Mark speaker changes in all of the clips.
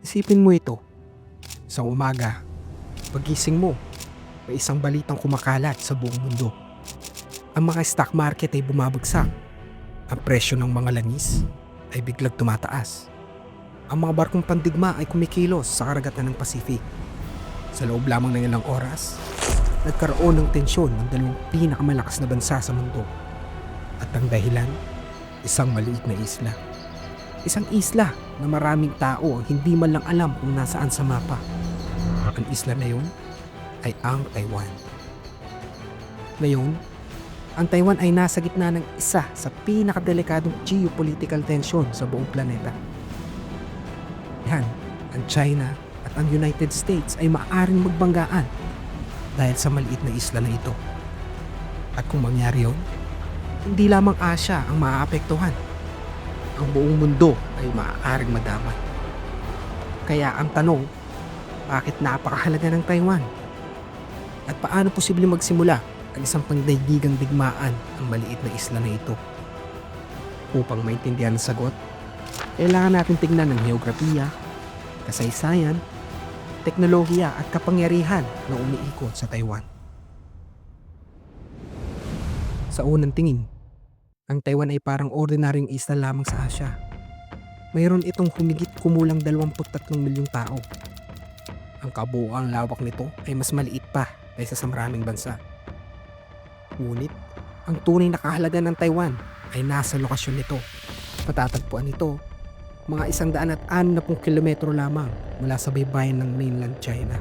Speaker 1: Isipin mo ito, sa umaga, pagising mo, may isang balitang kumakalat sa buong mundo. Ang mga stock market ay bumabagsak. Ang presyo ng mga langis ay biglang tumataas. Ang mga barkong pandigma ay kumikilos sa karagatan ng Pacific. Sa loob lamang ng ilang oras, nagkaroon ng tensyon ng dalawang pinakamalakas na bansa sa mundo. At ang dahilan, isang maliit na isla. Isang isla na maraming tao ang hindi man lang alam kung nasaan sa mapa. Ang isla na yun ay ang Taiwan. Ngayon, ang Taiwan ay nasa gitna ng isa sa pinakadelikadong geopolitical tension sa buong planeta. Yan, ang China at ang United States ay maaaring magbanggaan dahil sa maliit na isla na ito. At kung mangyari yun, hindi lamang Asia ang maaapektuhan. Ang buong mundo ay maaaring madamay. Kaya ang tanong, bakit napakahalaga ng Taiwan? At paano posibleng magsimula ang isang pangdaigdigang digmaan ang maliit na isla na ito? Upang maintindihan ang sagot, kailangan natin tignan ang heograpiya, kasaysayan, teknolohiya at kapangyarihan na umiikot sa Taiwan. Sa unang tingin, ang Taiwan ay parang ordinaryong isla lamang sa Asia. Mayroon itong humigit kumulang 23 milyong tao. Ang kabuuang lawak nito ay mas maliit pa kaysa sa maraming bansa. Ngunit, ang tunay na kahalaga ng Taiwan ay nasa lokasyon nito. Matatagpuan ito mga 160 kilometro lamang mula sa baybayin ng mainland China.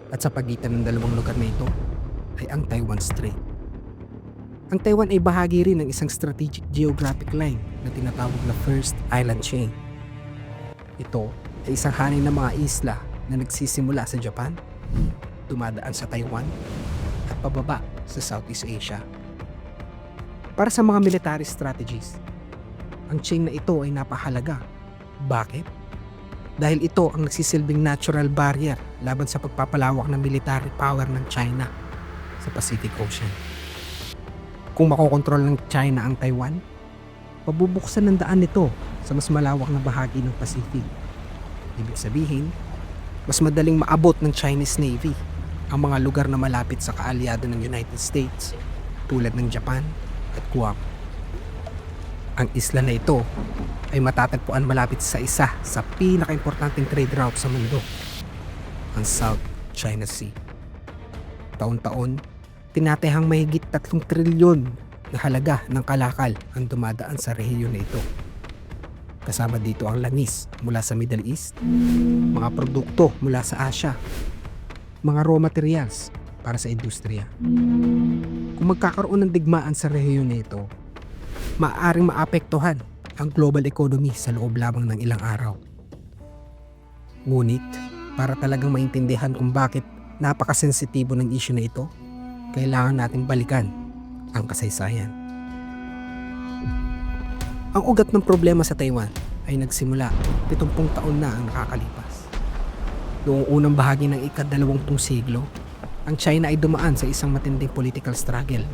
Speaker 1: At sa pagitan ng dalawang lugar na ito ay ang Taiwan Strait. Ang Taiwan ay bahagi rin ng isang strategic geographic line na tinatawag na First Island Chain. Ito ay isang hanay ng mga isla na nagsisimula sa Japan, dumadaan sa Taiwan, at pababa sa Southeast Asia. Para sa mga military strategies, ang chain na ito ay napahalaga. Bakit? Dahil ito ang nagsisilbing natural barrier laban sa pagpapalawak ng military power ng China sa Pacific Ocean. Kung makokontrol ng China ang Taiwan, pabubuksan ng daan nito sa mas malawak na bahagi ng Pacific. Ibig sabihin, mas madaling maabot ng Chinese Navy ang mga lugar na malapit sa kaalyado ng United States tulad ng Japan at Guam. Ang isla na ito ay matatagpuan malapit sa isa sa pinaka-importanting trade route sa mundo, ang South China Sea. Taon-taon, tinatayhang mahigit 3 trilyon na halaga ng kalakal ang dumadaan sa rehiyon na ito. Kasama dito ang langis mula sa Middle East, mga produkto mula sa Asia, mga raw materials para sa industriya. Kung magkakaroon ng digmaan sa rehiyon na ito, maaaring maapektuhan ang global economy sa loob lamang ng ilang araw. Ngunit, para talagang maintindihan kung bakit napakasensitibo ng issue na ito, kailangan nating balikan ang kasaysayan. Ang ugat ng problema sa Taiwan ay nagsimula 70 taon na ang nakakalipas. Noong unang bahagi ng ika-20 siglo, ang China ay dumaan sa isang matinding political struggle.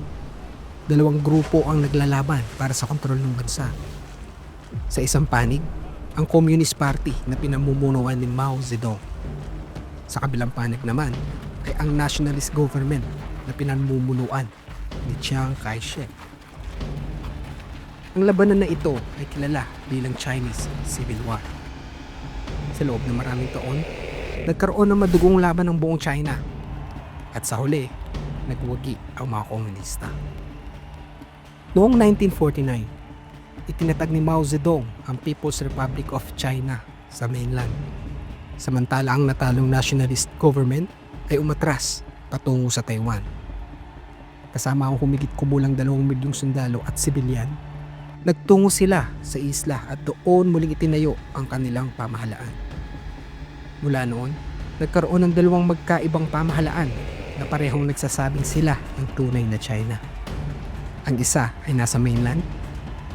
Speaker 1: Dalawang grupo ang naglalaban para sa kontrol ng bansa. Sa isang panig, ang Communist Party na pinamumunuan ni Mao Zedong. Sa kabilang panig naman ay ang nationalist government na pinamumunuan ni Chiang Kai-shek. Ang labanan na ito ay kilala bilang Chinese Civil War. Sa loob ng maraming taon, nagkaroon ng madugong laban ng buong China. At sa huli, nagwagi ang mga komunista. Noong 1949, itinatag ni Mao Zedong ang People's Republic of China sa mainland. Samantala ang natalong nationalist government ay umatras patungo sa Taiwan. Kasama ang humigit kumulang 2 milyong sundalo at sibilyan, nagtungo sila sa isla at doon muling itinayo ang kanilang pamahalaan. Mula noon, nagkaroon ng dalawang magkaibang pamahalaan na parehong nagsasabing sila ang tunay na China. Ang isa ay nasa mainland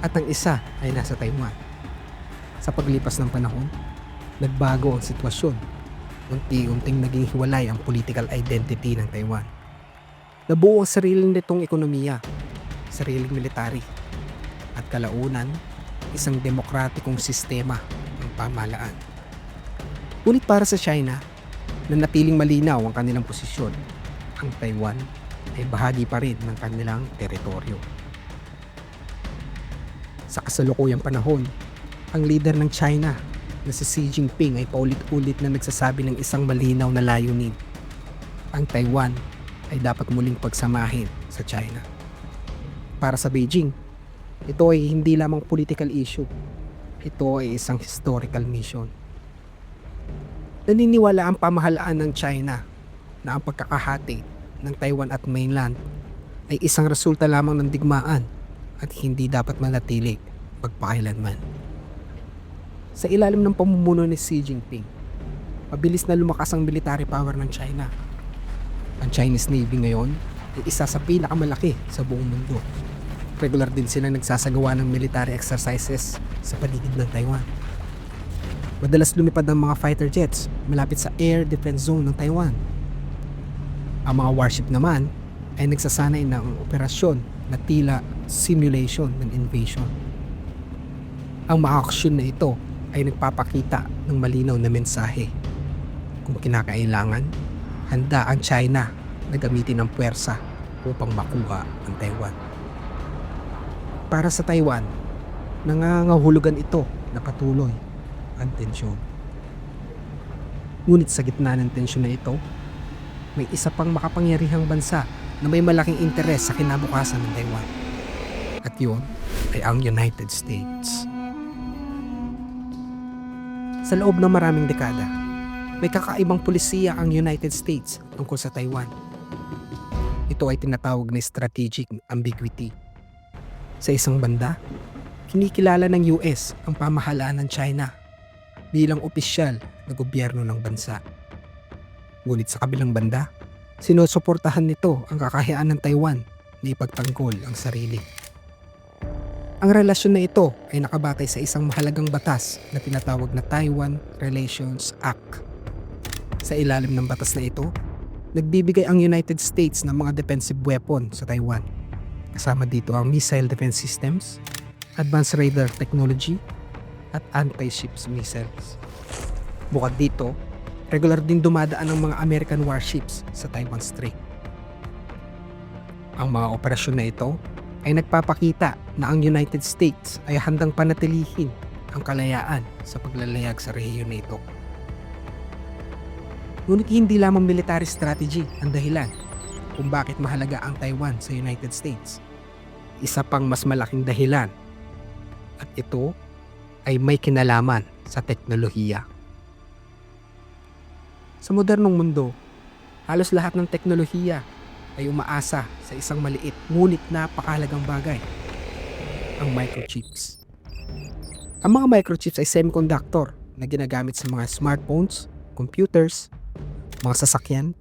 Speaker 1: at ang isa ay nasa Taiwan. Sa paglipas ng panahon, nagbago ang sitwasyon. Unti-unting naging hiwalay ang political identity ng Taiwan. Nabuo ang sarili nitong ekonomiya, sariling military, at kalaunan, isang demokratikong sistema ng pamahalaan. Ngunit para sa China, na natiling malinaw ang kanilang posisyon, ang Taiwan ay bahagi pa rin ng kanilang teritoryo. Sa kasalukuyang panahon, ang leader ng China na si Xi Jinping ay paulit-ulit na nagsasabi ng isang malinaw na layunin. Ang Taiwan ay dapat muling pagsamahin sa China. Para sa Beijing, ito ay hindi lamang political issue. Ito ay isang historical mission. Naniniwala ang pamahalaan ng China na ang pagkakahati ng Taiwan at mainland ay isang resulta lamang ng digmaan at hindi dapat manatili pagpakailanman. Sa ilalim ng pamumuno ni Xi Jinping, mabilis na lumakas ang military power ng China. Ang Chinese Navy ngayon ay isa sa pinakamalaki sa buong mundo. Regular din silang nagsasagawa ng military exercises sa paligid ng Taiwan. Madalas lumipad ang mga fighter jets malapit sa air defense zone ng Taiwan. Ang mga warship naman ay nagsasanay ng operasyon na tila simulation ng invasion. Ang mga aksyon na ito ay nagpapakita ng malinaw na mensahe. Kung kinakailangan, handa ang China na gamitin ang puwersa upang makuha ang Taiwan. Para sa Taiwan, nangangahulugan ito na patuloy ang tensyon. Ngunit sa gitna ng tensyon na ito, may isa pang makapangyarihang bansa na may malaking interes sa kinabukasan ng Taiwan. At yun ay ang United States. Sa loob ng maraming dekada, may kakaibang pulisiya ang United States tungkol sa Taiwan. Ito ay tinatawag na strategic ambiguity. Sa isang banda, kinikilala ng US ang pamahalaan ng China bilang opisyal na gobyerno ng bansa. Ngunit sa kabilang banda, sinusuportahan nito ang kakayaan ng Taiwan na ipagtanggol ang sarili. Ang relasyon na ito ay nakabatay sa isang mahalagang batas na tinatawag na Taiwan Relations Act. Sa ilalim ng batas na ito, nagbibigay ang United States ng mga defensive weapon sa Taiwan. Kasama dito ang missile defense systems, advanced radar technology, at anti-ships missiles. Bukod dito, regular din dumadaan ang mga American warships sa Taiwan Strait. Ang mga operasyon na ito ay nagpapakita na ang United States ay handang panatilihin ang kalayaan sa paglalayag sa rehiyon na ito. Ngunit hindi lamang military strategy ang dahilan kung bakit mahalaga ang Taiwan sa United States. Isa pang mas malaking dahilan, at ito ay may kinalaman sa teknolohiya. Sa modernong mundo, halos lahat ng teknolohiya ay umaasa sa isang maliit ngunit napakahalagang bagay, ang microchips. Ang mga microchips ay semiconductor na ginagamit sa mga smartphones, computers, mga sasakyan,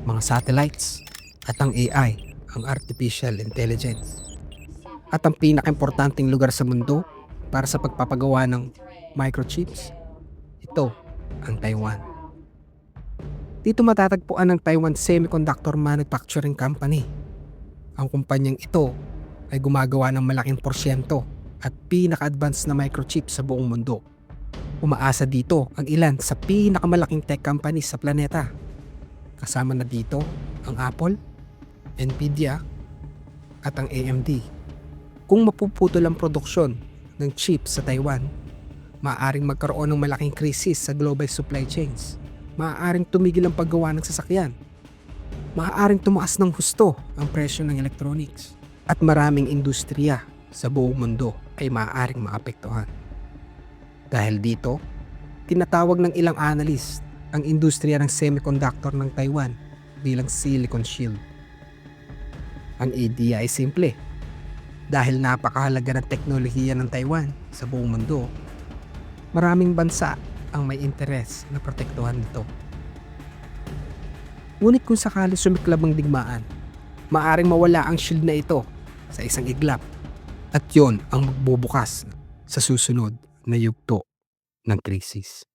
Speaker 1: mga satellites, at ang AI, ang artificial intelligence. At ang pinakaimportanteng lugar sa mundo para sa pagpapagawa ng microchips, ito ang Taiwan. Dito matatagpuan ang Taiwan Semiconductor Manufacturing Company. Ang kumpanyang ito ay gumagawa ng malaking porsyento at pinaka-advanced na microchips sa buong mundo. Umaasa dito ang ilan sa pinakamalaking tech companies sa planeta. Kasama na dito ang Apple, Nvidia, at ang AMD. Kung mapuputol ang produksyon ng chips sa Taiwan, maaaring magkaroon ng malaking krisis sa global supply chains. Maaaring tumigil ang paggawa ng sasakyan. Maaaring tumaas ng husto ang presyo ng electronics. At maraming industriya sa buong mundo ay maaaring maapektuhan. Dahil dito, tinatawag ng ilang analyst ang industriya ng semiconductor ng Taiwan bilang Silicon Shield. Ang ideya ay simple. Dahil napakahalaga ng teknolohiya ng Taiwan sa buong mundo, maraming bansa ang may interes na protektuhan nito. Ngunit kung sakali sumiklab ang digmaan, maaring mawala ang shield na ito sa isang iglap, at yon ang magbubukas sa susunod na yugto ng krisis.